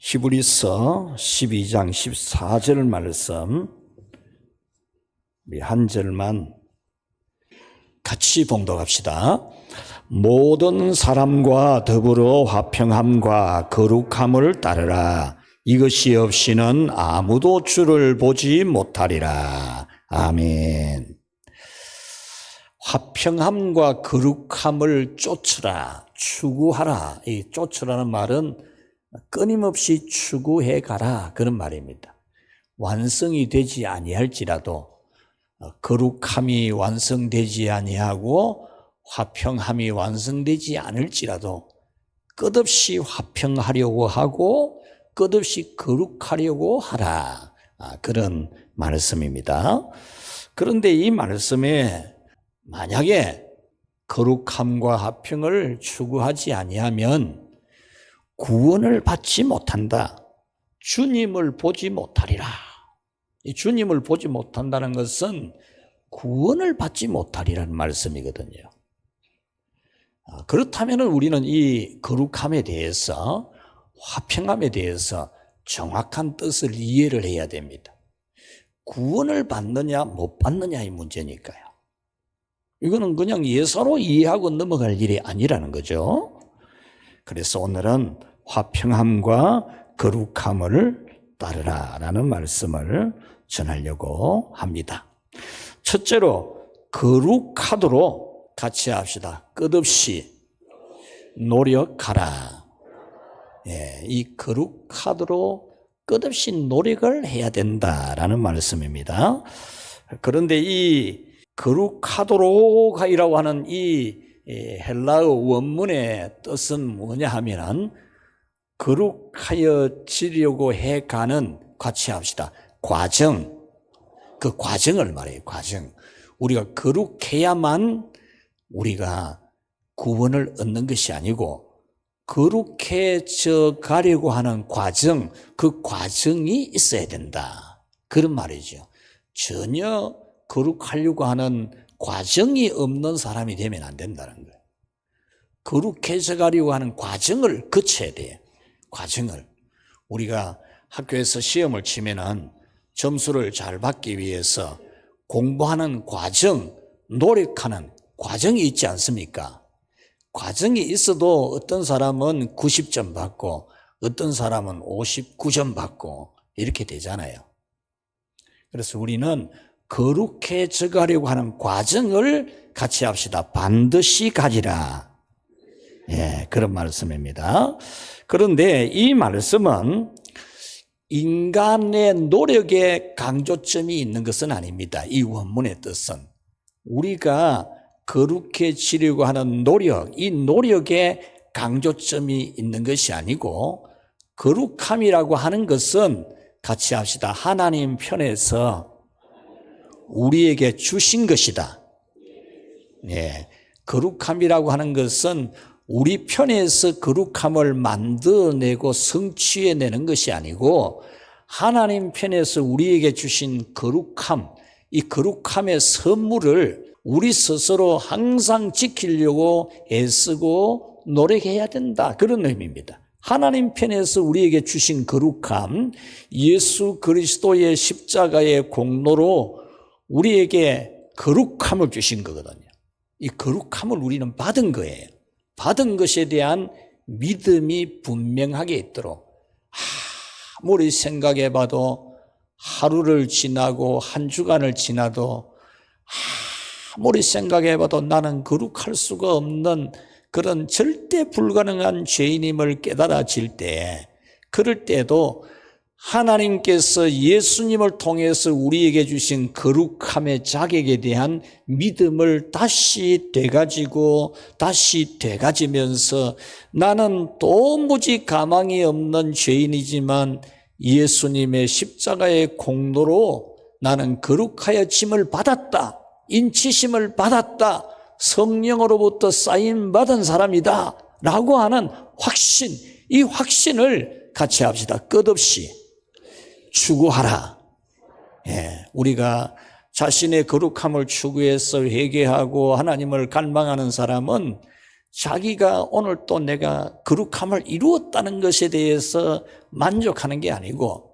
히브리서 12장 14절 말씀, 우리 한 절만 같이 봉독합시다. 모든 사람과 더불어 화평함과 거룩함을 따르라. 이것이 없이는 아무도 주를 보지 못하리라. 아멘. 화평함과 거룩함을 쫓으라, 추구하라. 이 쫓으라는 말은 끊임없이 추구해 가라, 그런 말입니다. 완성이 되지 아니할지라도 거룩함이 완성되지 아니하고 화평함이 완성되지 않을지라도 끝없이 화평하려고 하고 끝없이 거룩하려고 하라, 그런 말씀입니다. 그런데 이 말씀에 만약에 거룩함과 화평을 추구하지 아니하면 구원을 받지 못한다. 주님을 보지 못하리라. 이 주님을 보지 못한다는 것은 구원을 받지 못하리라는 말씀이거든요. 그렇다면 우리는 이 거룩함에 대해서, 화평함에 대해서 정확한 뜻을 이해를 해야 됩니다. 구원을 받느냐 못 받느냐의 문제니까요. 이거는 그냥 예사로 이해하고 넘어갈 일이 아니라는 거죠. 그래서 오늘은 화평함과 거룩함을 따르라라는 말씀을 전하려고 합니다. 첫째로 거룩하도록 같이 합시다. 끝없이 노력하라. 이 거룩하도록 끝없이 노력을 해야 된다라는 말씀입니다. 그런데 이 거룩하도록이라고 하는 이 헬라어 원문의 뜻은 뭐냐 하면은 거룩하여지려고 해가는, 같이 합시다, 과정, 그 과정을 말해요. 과정. 우리가 거룩해야만 우리가 구원을 얻는 것이 아니고 거룩해져 가려고 하는 과정, 그 과정이 있어야 된다, 그런 말이죠. 전혀 거룩하려고 하는 과정이 없는 사람이 되면 안 된다는 거예요. 거룩해져 가려고 하는 과정을 거쳐야 돼요. 과정을. 우리가 학교에서 시험을 치면은 점수를 잘 받기 위해서 공부하는 과정, 노력하는 과정이 있지 않습니까? 과정이 있어도 어떤 사람은 90점 받고 어떤 사람은 59점 받고 이렇게 되잖아요. 그래서 우리는 거룩해져 가려고 하는 과정을 같이 합시다. 반드시 가지라. 그런 말씀입니다. 그런데 이 말씀은 인간의 노력에 강조점이 있는 것은 아닙니다. 이 원문의 뜻은 우리가 거룩해지려고 하는 노력, 이 노력에 강조점이 있는 것이 아니고, 거룩함이라고 하는 것은 같이 합시다. 하나님 편에서 우리에게 주신 것이다. 거룩함이라고 하는 것은 우리 편에서 거룩함을 만들어내고 성취해내는 것이 아니고 하나님 편에서 우리에게 주신 거룩함, 이 거룩함의 선물을 우리 스스로 항상 지키려고 애쓰고 노력해야 된다, 그런 의미입니다. 하나님 편에서 우리에게 주신 거룩함, 예수 그리스도의 십자가의 공로로 우리에게 거룩함을 주신 거거든요. 이 거룩함을 우리는 받은 거예요. 받은 것에 대한 믿음이 분명하게 있도록, 아무리 생각해봐도 하루를 지나고 한 주간을 지나도 아무리 생각해봐도 나는 거룩할 수가 없는 그런 절대 불가능한 죄인임을 깨달아질 때, 그럴 때도 하나님께서 예수님을 통해서 우리에게 주신 거룩함의 자격에 대한 믿음을 다시 되가지고 다시 되가지면서 나는 도무지 가망이 없는 죄인이지만 예수님의 십자가의 공로로 나는 거룩하여짐을 받았다, 인치심을 받았다, 성령으로부터 쓰임받은 사람이다 라고 하는 확신, 이 확신을 같이 합시다. 끝없이 추구하라. 우리가 자신의 거룩함을 추구해서 회개하고 하나님을 갈망하는 사람은 자기가 오늘 또 내가 거룩함을 이루었다는 것에 대해서 만족하는 게 아니고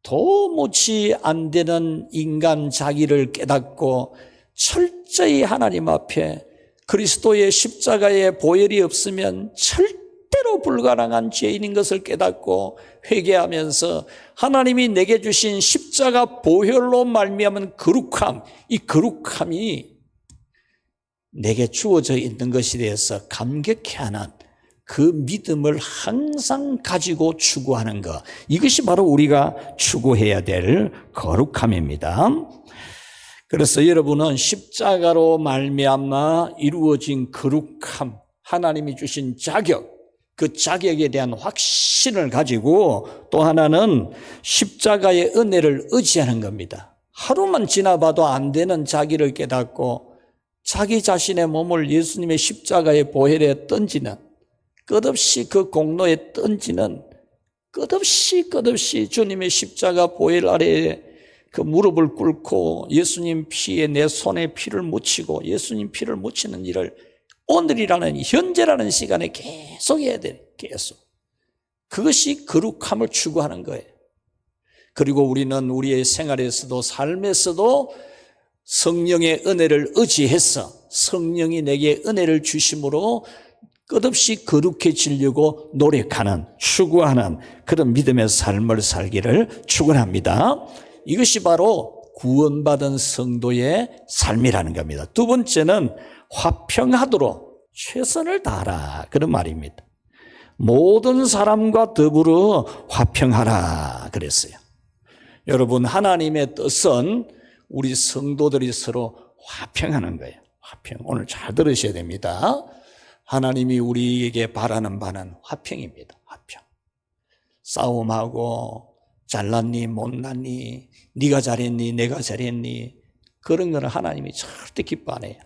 도무지 안 되는 인간 자기를 깨닫고 철저히 하나님 앞에 그리스도의 십자가의 보혈이 없으면 절대로 불가능한 죄인인 것을 깨닫고 회개하면서 하나님이 내게 주신 십자가 보혈로 말미암은 거룩함, 이 거룩함이 내게 주어져 있는 것에 대해서 감격해하는 그 믿음을 항상 가지고 추구하는 것, 이것이 바로 우리가 추구해야 될 거룩함입니다. 그래서 여러분은 십자가로 말미암아 이루어진 거룩함, 하나님이 주신 자격, 그 자격에 대한 확신을 가지고 또 하나는 십자가의 은혜를 의지하는 겁니다. 하루만 지나봐도 안 되는 자기를 깨닫고 자기 자신의 몸을 예수님의 십자가의 보혈에 던지는, 끝없이 그 공로에 던지는, 끝없이 주님의 십자가 보혈 아래에 그 무릎을 꿇고 예수님 피에 내 손에 피를 묻히고 예수님 피를 묻히는 일을 오늘이라는, 현재라는 시간에 계속 해야 돼. 계속. 그것이 거룩함을 추구하는 거예요. 그리고 우리는 우리의 생활에서도 삶에서도 성령의 은혜를 의지해서 성령이 내게 은혜를 주심으로 끝없이 거룩해지려고 노력하는, 추구하는 그런 믿음의 삶을 살기를 축원합니다. 이것이 바로 구원받은 성도의 삶이라는 겁니다. 두 번째는 화평하도록 최선을 다하라, 그런 말입니다. 모든 사람과 더불어 화평하라 그랬어요. 여러분, 하나님의 뜻은 우리 성도들이 서로 화평하는 거예요. 화평. 오늘 잘 들으셔야 됩니다. 하나님이 우리에게 바라는 바는 화평입니다. 화평. 싸움하고 잘났니 못났니, 네가 잘했니 내가 잘했니, 그런 거는 하나님이 절대 기뻐 안 해요.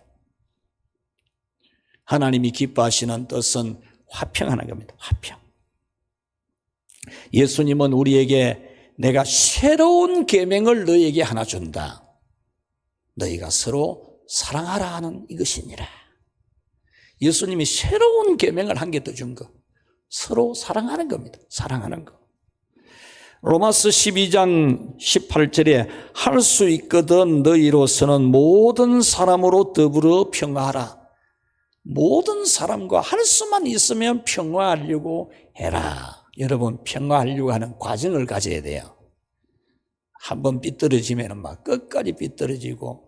하나님이 기뻐하시는 뜻은 화평하는 겁니다. 화평. 예수님은 우리에게 내가 새로운 계명을 너희에게 하나 준다. 너희가 서로 사랑하라 하는 이것이니라. 예수님이 새로운 계명을 한 개 더 준 거, 서로 사랑하는 겁니다. 사랑하는 거. 로마서 12장 18절에 할 수 있거든 너희로서는 모든 사람으로 더불어 평화하라. 모든 사람과 할 수만 있으면 평화하려고 해라. 여러분, 평화하려고 하는 과정을 가져야 돼요. 한번 삐뚤어지면 막 끝까지 삐뚤어지고,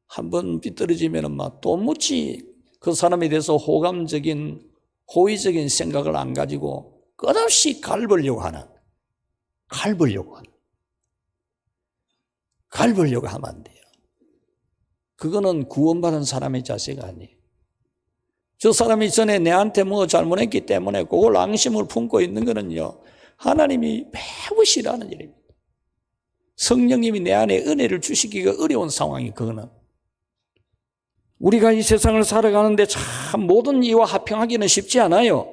한번 삐뚤어지면 막 도무지 그 사람에 대해서 호감적인, 호의적인 생각을 안 가지고 끝없이 갈보려고 하면 안 돼요. 그거는 구원받은 사람의 자세가 아니에요. 저 사람이 전에 내한테 뭐 잘못했기 때문에 그걸 앙심을 품고 있는 거는요, 하나님이 매우 싫어하는 일입니다. 성령님이 내 안에 은혜를 주시기가 어려운 상황이, 그거는. 우리가 이 세상을 살아가는데 참 모든 이와 화평하기는 쉽지 않아요.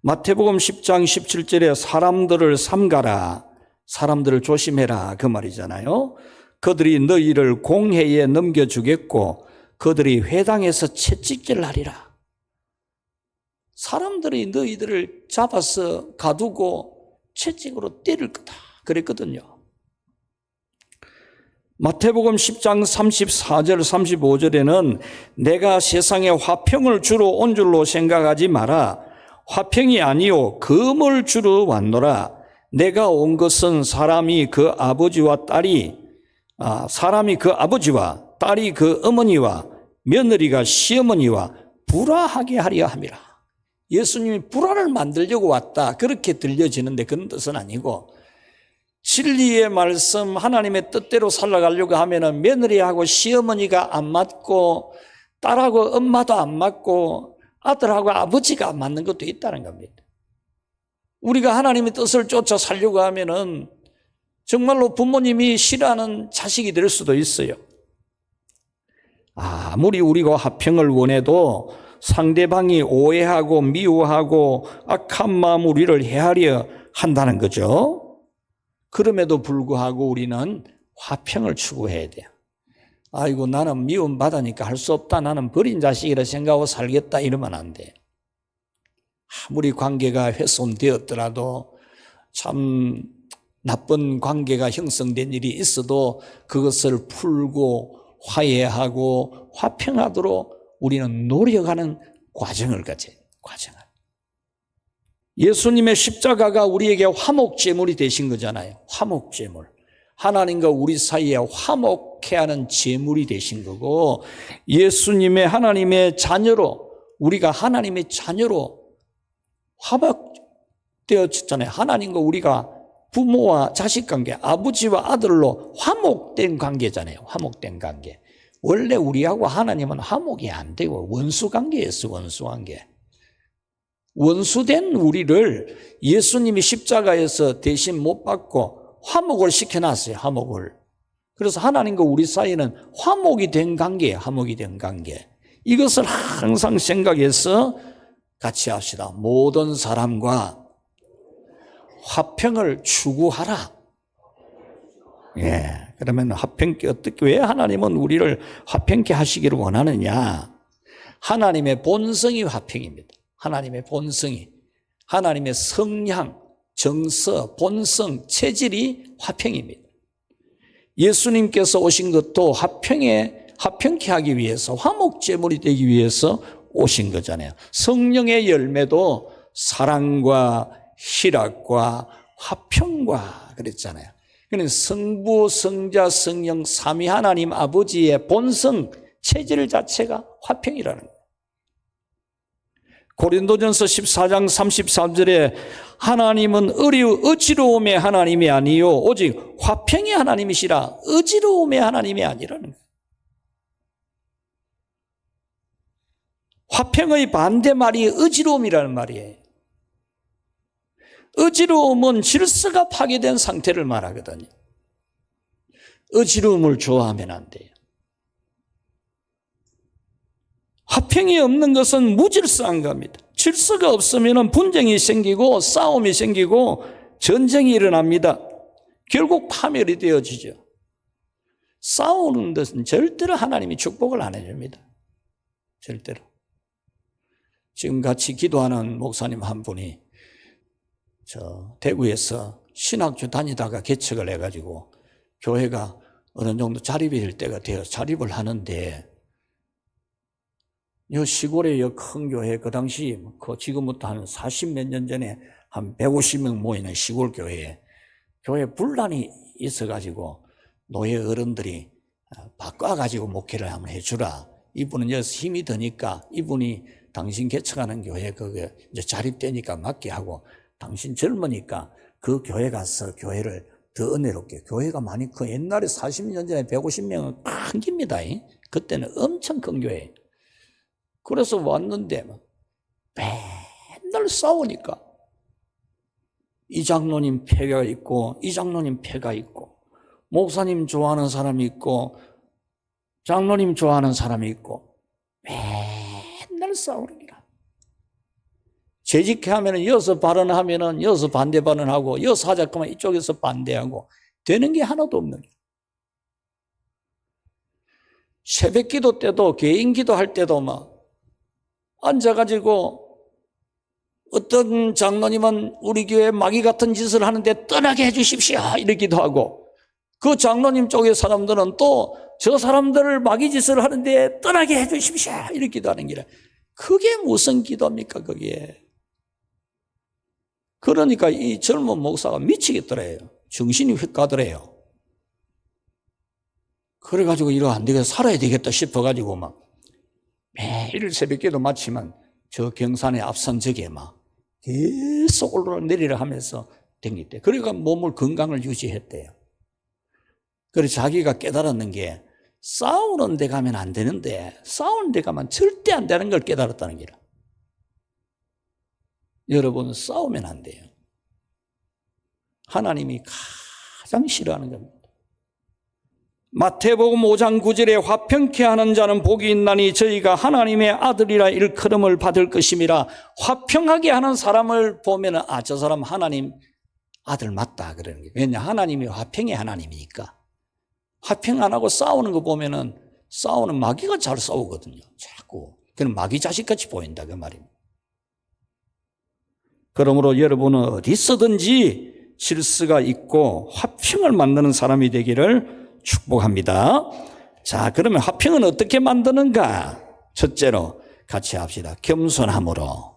마태복음 10장 17절에 사람들을 삼가라, 사람들을 조심해라, 그 말이잖아요. 그들이 너희를 공회에 넘겨주겠고 그들이 회당에서 채찍질을 하리라. 사람들이 너희들을 잡아서 가두고 채찍으로 때릴 거다 그랬거든요. 마태복음 10장 34절 35절에는 내가 세상에 화평을 주러 온 줄로 생각하지 마라. 화평이 아니요 금을 주러 왔노라. 내가 온 것은 사람이 그 아버지와 딸이 그 어머니와 며느리가 시어머니와 불화하게 하려 함이라. 예수님이 불화를 만들려고 왔다, 그렇게 들려지는데 그런 뜻은 아니고, 진리의 말씀, 하나님의 뜻대로 살아가려고 하면은 며느리하고 시어머니가 안 맞고 딸하고 엄마도 안 맞고 아들하고 아버지가 안 맞는 것도 있다는 겁니다. 우리가 하나님의 뜻을 쫓아 살려고 하면은 정말로 부모님이 싫어하는 자식이 될 수도 있어요. 아무리 우리가 화평을 원해도 상대방이 오해하고 미워하고 악한 마음 우리를 해하려 한다는 거죠. 그럼에도 불구하고 우리는 화평을 추구해야 돼요. 아이고 나는 미움받으니까 할 수 없다, 나는 버린 자식이라 생각하고 살겠다, 이러면 안 돼. 아무리 관계가 훼손되었더라도, 참 나쁜 관계가 형성된 일이 있어도 그것을 풀고 화해하고 화평하도록 우리는 노력하는 과정을 가져요. 과정을. 예수님의 십자가가 우리에게 화목제물이 되신 거잖아요. 화목제물. 하나님과 우리 사이에 화목케 하는 제물이 되신 거고, 예수님의 하나님의 자녀로, 우리가 하나님의 자녀로 화목되었잖아요. 하나님과 우리가 부모와 자식 관계, 아버지와 아들로 화목된 관계잖아요. 화목된 관계. 원래 우리하고 하나님은 화목이 안 되고 원수 관계였어. 원수 관계. 원수된 우리를 예수님이 십자가에서 대신 못 받고 화목을 시켜놨어요. 화목을. 그래서 하나님과 우리 사이는 화목이 된 관계예요. 화목이 된 관계. 이것을 항상 생각해서 같이 합시다. 모든 사람과 화평을 추구하라. 예. 그러면 화평케, 어떻게, 왜 하나님은 우리를 화평케 하시기를 원하느냐? 하나님의 본성이 화평입니다. 하나님의 본성이. 하나님의 성향, 정서, 본성, 체질이 화평입니다. 예수님께서 오신 것도 화평케 하기 위해서, 화목제물이 되기 위해서 오신 거잖아요. 성령의 열매도 사랑과 희락과 화평과 그랬잖아요. 그러니까 성부, 성자, 성령, 삼위 하나님 아버지의 본성, 체질 자체가 화평이라는 거예요. 고린도전서 14장 33절에 하나님은 어지러움의 하나님이 아니요 오직 화평의 하나님이시라. 어지러움의 하나님이 아니라는 거예요. 화평의 반대말이 어지러움이라는 말이에요. 어지러움은 질서가 파괴된 상태를 말하거든요. 어지러움을 좋아하면 안 돼요. 화평이 없는 것은 무질서한 겁니다. 질서가 없으면 분쟁이 생기고 싸움이 생기고 전쟁이 일어납니다. 결국 파멸이 되어지죠. 싸우는 것은 절대로 하나님이 축복을 안 해줍니다. 절대로. 지금 같이 기도하는 목사님 한 분이 대구에서 신학교 다니다가 개척을 해가지고 교회가 어느 정도 자립이 될 때가 되어 자립을 하는데, 이 시골의 큰 교회, 그 당시 지금부터 한 40몇 년 전에 한 150명 모이는 시골 교회에 분란이 있어가지고 노예 어른들이 바꿔가지고 목회를 한번 해주라. 이분은 여기서 힘이 드니까 이분이 당신 개척하는 교회 그게 이제 자립되니까 맡게 하고, 당신 젊으니까 그 교회 가서 교회를 더 은혜롭게, 교회가 많이 옛날에 40년 전에 150명은 큰깁니다. 그때는 엄청 큰 교회. 그래서 왔는데 맨날 싸우니까 이 장로님 패가 있고 이 장로님 패가 있고, 목사님 좋아하는 사람이 있고 장로님 좋아하는 사람이 있고, 맨날 싸우는 거야. 재직해 하면은 여기서 발언하면은 여기서 반대 발언하고, 여기서 하자 그러면 이쪽에서 반대하고, 되는 게 하나도 없는 거야. 새벽 기도 때도, 개인 기도 할 때도 앉아가지고 어떤 장로님은 우리 교회 마귀 같은 짓을 하는데 떠나게 해주십시오 이러기도 하고, 그 장로님 쪽의 사람들은 또 저 사람들을 마귀 짓을 하는데 떠나게 해주십시오 이러기도 하는 거라. 그게 무슨 기도입니까 그게. 그러니까 이 젊은 목사가 미치겠더래요. 정신이 휙 가더래요. 그래가지고 이거 안 되겠다, 살아야 되겠다 싶어가지고 매일 새벽기도 마치면 저 경산의 앞산적에 계속 올라내리라 하면서 댕겼대. 그러니까 몸을 건강을 유지했대요. 그래서 자기가 깨달았는 게, 싸우는 데 가면 안 되는데 싸우는 데 가면 절대 안 되는 걸 깨달았다는 거라. 여러분, 싸우면 안 돼요. 하나님이 가장 싫어하는 겁니다. 마태복음 5장 9절에 화평케 하는 자는 복이 있나니 저희가 하나님의 아들이라 일컬음을 받을 것임이라. 화평하게 하는 사람을 보면 저 사람 하나님 아들 맞다 그러는 거예요. 왜냐, 하나님이 화평의 하나님이니까. 화평 안 하고 싸우는 거 보면은 싸우는 마귀가 잘 싸우거든요. 자꾸. 그는 마귀 자식같이 보인다 그 말입니다. 그러므로 여러분은 어디서든지 질서가 있고 화평을 만드는 사람이 되기를 축복합니다. 자, 그러면 화평은 어떻게 만드는가? 첫째로 같이 합시다. 겸손함으로.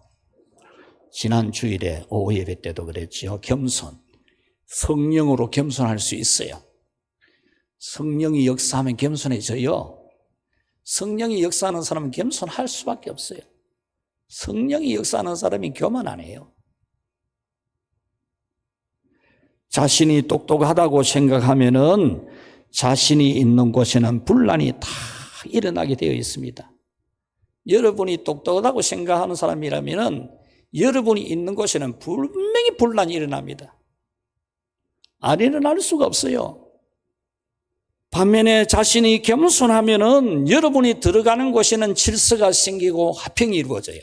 지난 주일에 오후 예배 때도 그랬죠. 겸손. 성령으로 겸손할 수 있어요. 성령이 역사하면 겸손해져요. 성령이 역사하는 사람은 겸손할 수밖에 없어요. 성령이 역사하는 사람이 교만 안 해요. 자신이 똑똑하다고 생각하면은 자신이 있는 곳에는 분란이 다 일어나게 되어 있습니다. 여러분이 똑똑하다고 생각하는 사람이라면은 여러분이 있는 곳에는 분명히 분란이 일어납니다. 안 일어날 수가 없어요. 반면에 자신이 겸손하면은 여러분이 들어가는 곳에는 질서가 생기고 화평이 이루어져요.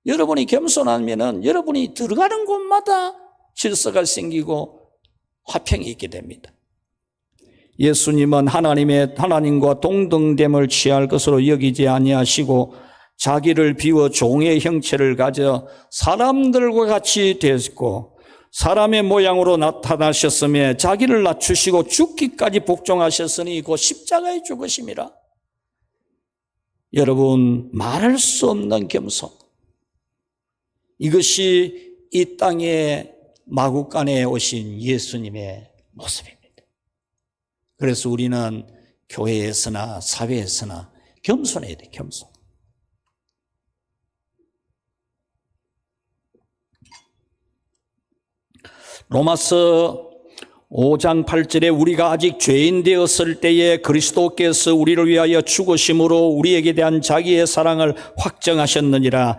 여러분이 겸손하면은 여러분이 들어가는 곳마다 질서가 생기고 화평이 있게 됩니다. 예수님은 하나님과 동등됨을 취할 것으로 여기지 아니하시고 자기를 비워 종의 형체를 가져 사람들과 같이 되었고 사람의 모양으로 나타나셨으며 자기를 낮추시고 죽기까지 복종하셨으니 곧 십자가에 죽으심이라. 여러분, 말할 수 없는 겸손. 이것이 이 땅에 마구간에 오신 예수님의 모습입니다. 그래서 우리는 교회에서나 사회에서나 겸손해야 돼, 겸손. 로마서 5장 8절에 우리가 아직 죄인 되었을 때에 그리스도께서 우리를 위하여 죽으심으로 우리에게 대한 자기의 사랑을 확정하셨느니라.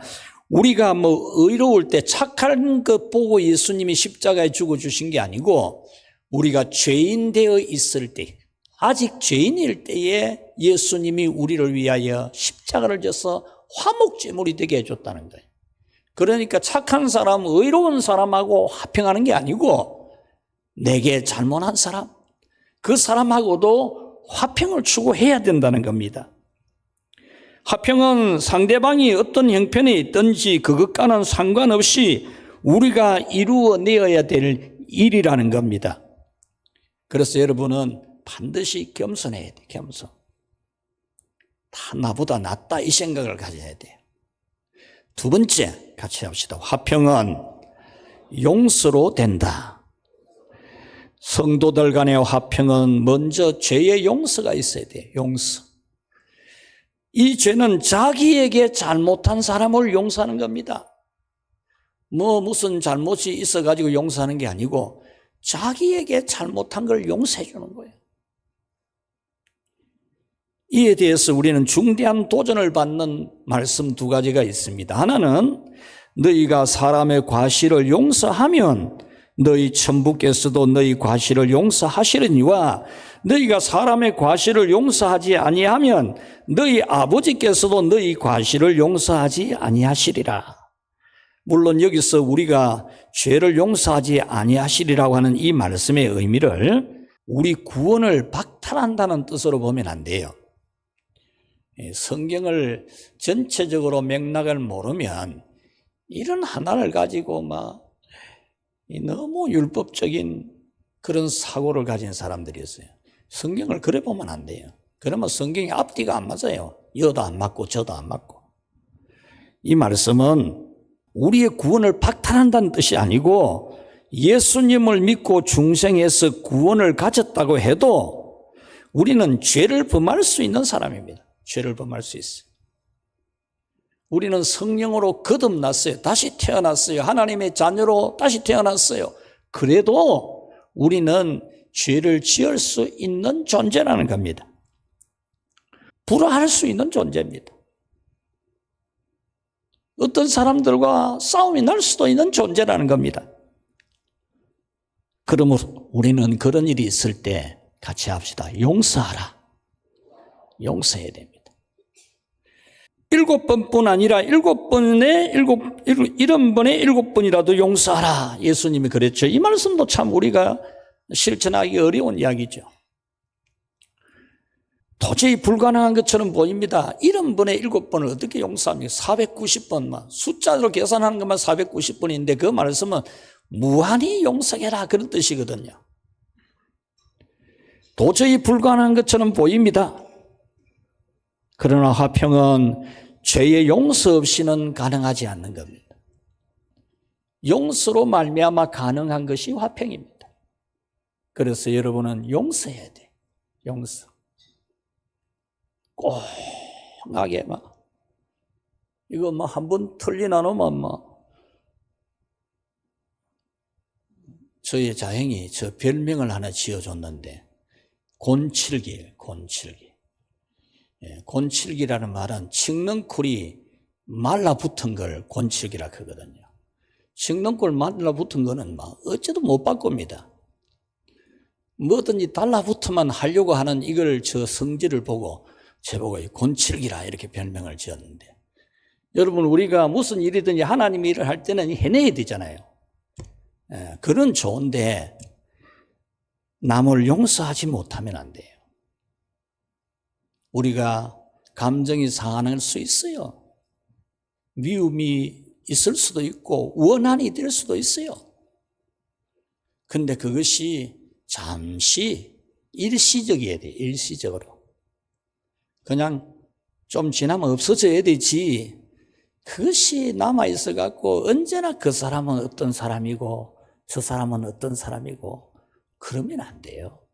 우리가 의로울 때 착한 것 보고 예수님이 십자가에 죽어주신 게 아니고 우리가 죄인 되어 있을 때, 아직 죄인일 때에 예수님이 우리를 위하여 십자가를 져서 화목제물이 되게 해줬다는 거예요. 그러니까 착한 사람, 의로운 사람하고 화평하는 게 아니고 내게 잘못한 사람, 그 사람하고도 화평을 추구해야 된다는 겁니다. 화평은 상대방이 어떤 형편에 있든지 그것과는 상관없이 우리가 이루어내어야 될 일이라는 겁니다. 그래서 여러분은 반드시 겸손해야 돼요. 겸손. 다 나보다 낫다 이 생각을 가져야 돼요. 두 번째 같이 합시다. 화평은 용서로 된다. 성도들 간의 화평은 먼저 죄의 용서가 있어야 돼요. 용서. 이 죄는 자기에게 잘못한 사람을 용서하는 겁니다. 무슨 잘못이 있어가지고 용서하는 게 아니고 자기에게 잘못한 걸 용서해 주는 거예요. 이에 대해서 우리는 중대한 도전을 받는 말씀 두 가지가 있습니다. 하나는 너희가 사람의 과실을 용서하면 너희 천부께서도 너희 과실을 용서하시려니와 너희가 사람의 과실을 용서하지 아니하면 너희 아버지께서도 너희 과실을 용서하지 아니하시리라. 물론 여기서 우리가 죄를 용서하지 아니하시리라고 하는 이 말씀의 의미를 우리 구원을 박탈한다는 뜻으로 보면 안 돼요. 성경을 전체적으로 맥락을 모르면 이런 하나를 가지고 너무 율법적인 그런 사고를 가진 사람들이 있어요. 성경을 그래 보면 안 돼요. 그러면 성경이 앞뒤가 안 맞아요. 여도 안 맞고 저도 안 맞고. 이 말씀은 우리의 구원을 박탈한다는 뜻이 아니고 예수님을 믿고 중생에서 구원을 가졌다고 해도 우리는 죄를 범할 수 있는 사람입니다. 죄를 범할 수 있어요. 우리는 성령으로 거듭났어요. 다시 태어났어요. 하나님의 자녀로 다시 태어났어요. 그래도 우리는 죄를 지을 수 있는 존재라는 겁니다. 불화할 수 있는 존재입니다. 어떤 사람들과 싸움이 날 수도 있는 존재라는 겁니다. 그러므로 우리는 그런 일이 있을 때 같이 합시다. 용서하라. 용서해야 됩니다. 7번뿐 아니라 7번에 7번이라도 용서하라. 예수님이 그랬죠. 이 말씀도 참 우리가 실천하기 어려운 이야기죠. 도저히 불가능한 것처럼 보입니다. 70번에 7번을 어떻게 용서합니까? 490번, 숫자로 계산하는 것만 490번인데 그 말을 쓰면 무한히 용서해라 그런 뜻이거든요. 도저히 불가능한 것처럼 보입니다. 그러나 화평은 죄의 용서 없이는 가능하지 않는 겁니다. 용서로 말미암아 가능한 것이 화평입니다. 그래서 여러분은 용서해야 돼. 용서. 꽁하게 막 이거 뭐 한 번 틀리나 놓으면 뭐 저희 자형이 저 별명을 하나 지어줬는데 곤칠기예요. 곤칠기. 예, 곤칠기라는 말은 칡넝쿨이 말라붙은 걸 곤칠기라 하거든요. 칡넝쿨 말라붙은 거는 막 어째도 못 바꿉니다. 뭐든지 달라붙으면 하려고 하는 이걸 저 성질을 보고 제보고 곤칠기라 이렇게 별명을 지었는데, 여러분 우리가 무슨 일이든지 하나님의 일을 할 때는 해내야 되잖아요. 예, 그건 좋은데 남을 용서하지 못하면 안 돼요. 우리가 감정이 상할 수 있어요. 미움이 있을 수도 있고 원한이 될 수도 있어요. 근데 그것이 잠시 일시적이어야 돼. 일시적으로. 그냥 좀 지나면 없어져야 되지. 그것이 남아있어 갖고 언제나 그 사람은 어떤 사람이고 저 사람은 어떤 사람이고 그러면 안 돼요.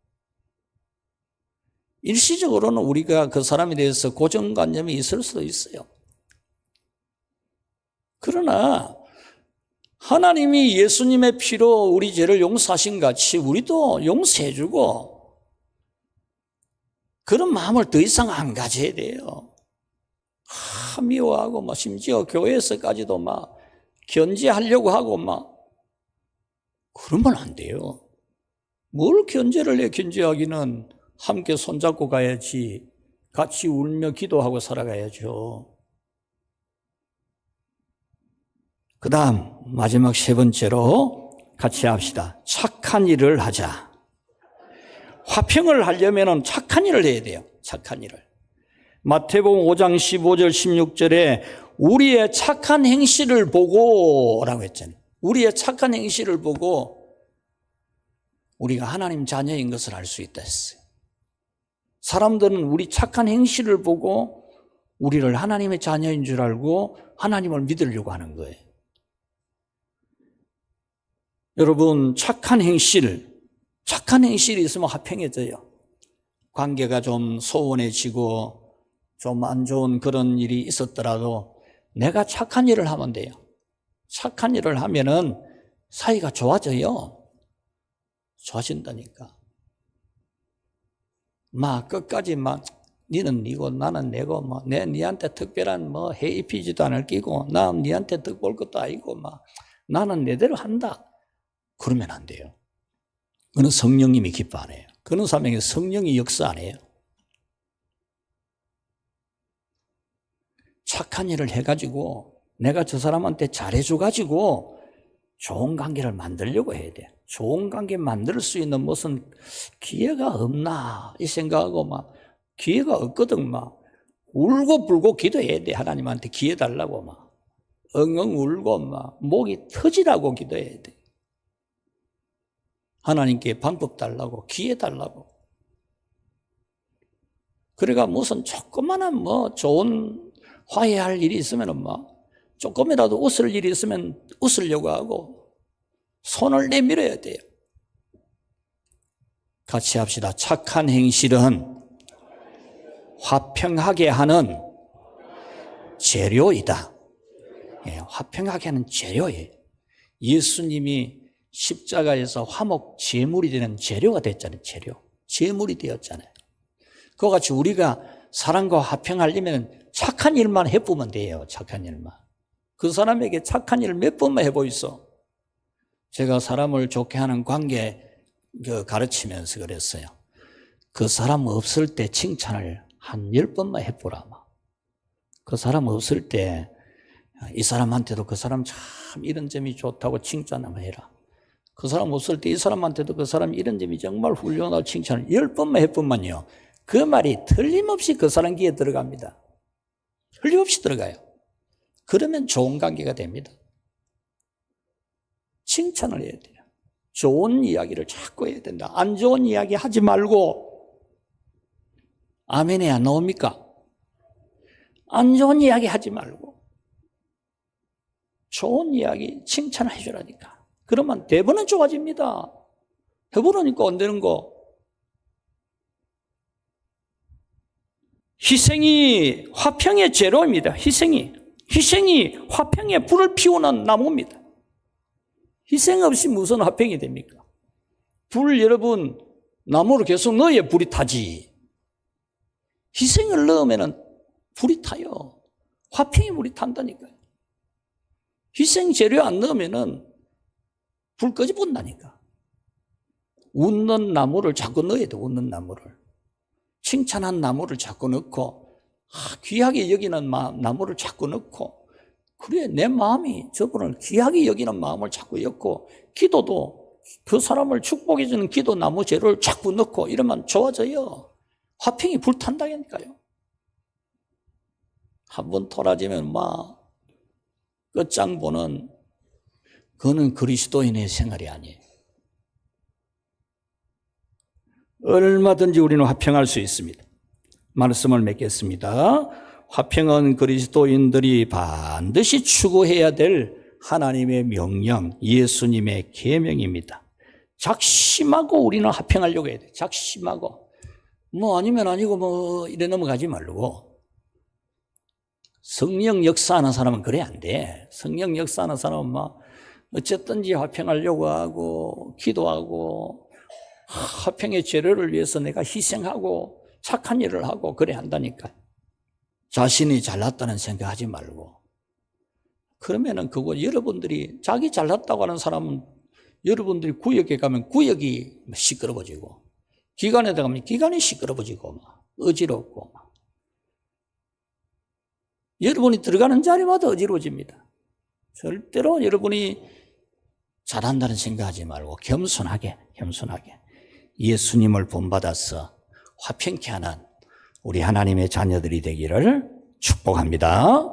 일시적으로는 우리가 그 사람에 대해서 고정관념이 있을 수도 있어요. 그러나 하나님이 예수님의 피로 우리 죄를 용서하신 같이 우리도 용서해주고 그런 마음을 더 이상 안 가져야 돼요. 미워하고 심지어 교회에서까지도 막 견제하려고 하고 그러면 안 돼요. 뭘 견제를 해? 견제하기는 함께 손잡고 가야지, 같이 울며 기도하고 살아가야죠. 그 다음 마지막 세 번째로 같이 합시다. 착한 일을 하자. 화평을 하려면 착한 일을 해야 돼요. 착한 일을. 마태복음 5장 15절 16절에 우리의 착한 행실을 보고 라고 했잖아요. 우리의 착한 행실을 보고 우리가 하나님 자녀인 것을 알 수 있다 했어요. 사람들은 우리 착한 행실을 보고 우리를 하나님의 자녀인 줄 알고 하나님을 믿으려고 하는 거예요. 여러분, 착한 행실이 있으면 화평해져요. 관계가 좀 소원해지고 좀 안 좋은 그런 일이 있었더라도 내가 착한 일을 하면 돼요. 착한 일을 하면은 사이가 좋아져요. 좋아진다니까. 끝까지 니는 니고 나는 내고 내 니한테 특별한 해 입히지도 않을 끼고 나 니한테 득 볼 것도 아니고 나는 내대로 한다. 그러면 안 돼요. 그는 성령님이 기뻐 안 해요. 그런 사람에게 성령이 역사 안 해요. 착한 일을 해가지고 내가 저 사람한테 잘해줘가지고 좋은 관계를 만들려고 해야 돼. 좋은 관계 만들 수 있는 무슨 기회가 없나 이 생각하고 기회가 없거든. 울고 불고 기도해야 돼. 하나님한테 기회 달라고 엉엉 울고 목이 터지라고 기도해야 돼. 하나님께 방법 달라고, 기회 달라고. 그러니까 무슨 조그마한 좋은 화해할 일이 있으면 조금이라도 웃을 일이 있으면 웃으려고 하고 손을 내밀어야 돼요. 같이 합시다. 착한 행실은 화평하게 하는 재료이다. 예, 화평하게 하는 재료예요. 예수님이 십자가에서 화목 제물이 되는 재료가 됐잖아요. 제물이 되었잖아요. 그와 같이 우리가 사람과 화평하려면 착한 일만 해보면 돼요. 착한 일만. 그 사람에게 착한 일을 몇 번만 해보이소. 제가 사람을 좋게 하는 관계 가르치면서 그랬어요. 그 사람 없을 때 칭찬을 한 10번만 해보라. 그 사람 없을 때 이 사람한테도 그 사람 참 이런 점이 좋다고 칭찬 한번 해라. 그 사람 없을 때 이 사람한테도 그 사람 이런 점이 정말 훌륭하다고 칭찬을 10번만 해보면요. 그 말이 틀림없이 그 사람 귀에 들어갑니다. 틀림없이 들어가요. 그러면 좋은 관계가 됩니다. 칭찬을 해야 돼요. 좋은 이야기를 자꾸 해야 된다. 안 좋은 이야기 하지 말고. 아멘이 안 나옵니까? 안 좋은 이야기 하지 말고 좋은 이야기 칭찬을 해주라니까. 그러면 대부분 좋아집니다. 해보라니까 안 되는 거. 희생이 화평의 재료입니다. 희생이 화평의 불을 피우는 나무입니다. 희생 없이 무슨 화평이 됩니까? 불 여러분 나무를 계속 넣어야 불이 타지. 희생을 넣으면 불이 타요. 화평이 불이 탄다니까요. 희생 재료 안 넣으면 불 꺼져 본다니까. 웃는 나무를 자꾸 넣어야 돼. 웃는 나무를. 칭찬한 나무를 자꾸 넣고 귀하게 여기는 나무를 자꾸 넣고 그래 내 마음이 저분을 귀하게 여기는 마음을 자꾸 엮고 기도도 그 사람을 축복해 주는 기도 나무 재료를 자꾸 넣고 이러면 좋아져요. 화평이 불탄다니까요. 한번 토라지면 막 끝장보는 그거는 그리스도인의 생활이 아니에요. 얼마든지 우리는 화평할 수 있습니다. 말씀을 맺겠습니다. 화평은 그리스도인들이 반드시 추구해야 될 하나님의 명령, 예수님의 계명입니다. 작심하고 우리는 화평하려고 해야 돼요. 작심하고. 아니면 아니고 이래 넘어가지 말고. 성령 역사하는 사람은 그래 안 돼. 성령 역사하는 사람은 어쨌든지 화평하려고 하고 기도하고 화평의 재료를 위해서 내가 희생하고 착한 일을 하고 그래 한다니까. 자신이 잘났다는 생각하지 말고. 그러면은 그거 여러분들이 자기 잘났다고 하는 사람은 여러분들이 구역에 가면 구역이 시끄러워지고 기관에 가면 기관이 시끄러워지고 어지럽고 여러분이 들어가는 자리마다 어지러워집니다. 절대로 여러분이 잘한다는 생각하지 말고 겸손하게 예수님을 본받아서 화평케 하는 우리 하나님의 자녀들이 되기를 축복합니다.